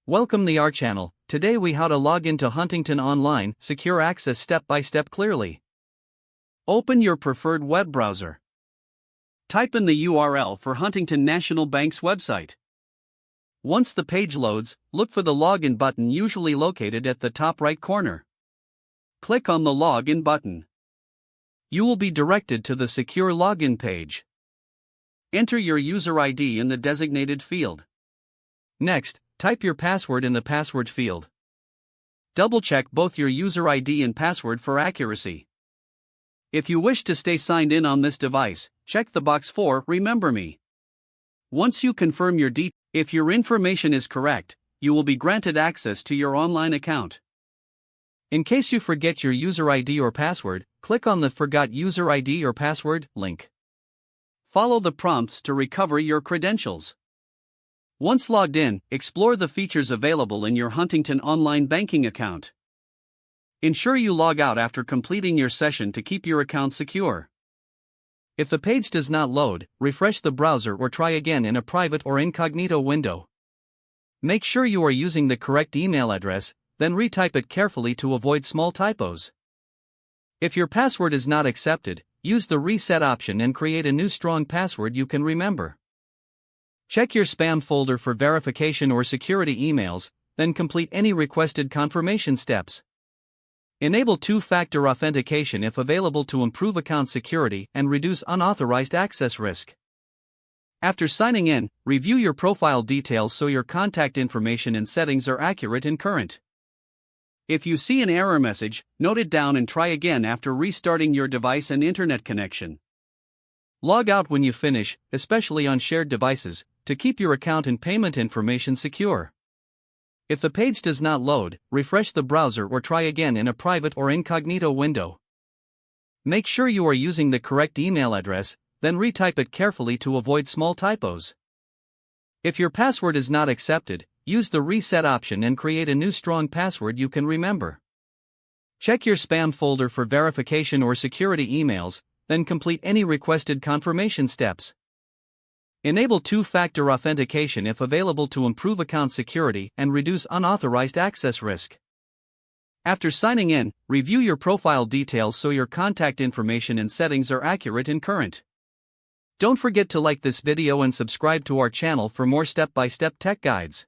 Welcome to our channel. Today we how to log into Huntington online, secure access step by step clearly. Open your preferred web browser. Type in the URL for Huntington National Bank's website. Once the page loads, look for the login button usually located at the top right corner. Click on the login button. You will be directed to the secure login page. Enter your user ID in the designated field. Next, type your password in the password field. Double-check both your user ID and password for accuracy. If you wish to stay signed in on this device, check the box for Remember Me. Once you confirm your details, if your information is correct, you will be granted access to your online account. In case you forget your user ID or password, click on the Forgot User ID or Password link. Follow the prompts to recover your credentials. Once logged in, explore the features available in your Huntington online banking account. Ensure you log out after completing your session to keep your account secure. If the page does not load, refresh the browser or try again in a private or incognito window. Make sure you are using the correct email address, then retype it carefully to avoid small typos. If your password is not accepted, use the reset option and create a new strong password you can remember. Check your spam folder for verification or security emails, then complete any requested confirmation steps. Enable two-factor authentication if available to improve account security and reduce unauthorized access risk. After signing in, review your profile details so your contact information and settings are accurate and current. If you see an error message, note it down and try again after restarting your device and internet connection. Log out when you finish, especially on shared devices, to keep your account and payment information secure. If the page does not load, refresh the browser or try again in a private or incognito window. Make sure you are using the correct email address, then retype it carefully to avoid small typos. If your password is not accepted, use the reset option and create a new strong password you can remember. Check your spam folder for verification or security emails, then complete any requested confirmation steps. Enable two-factor authentication if available to improve account security and reduce unauthorized access risk. After signing in, review your profile details so your contact information and settings are accurate and current. Don't forget to like this video and subscribe to our channel for more step-by-step tech guides.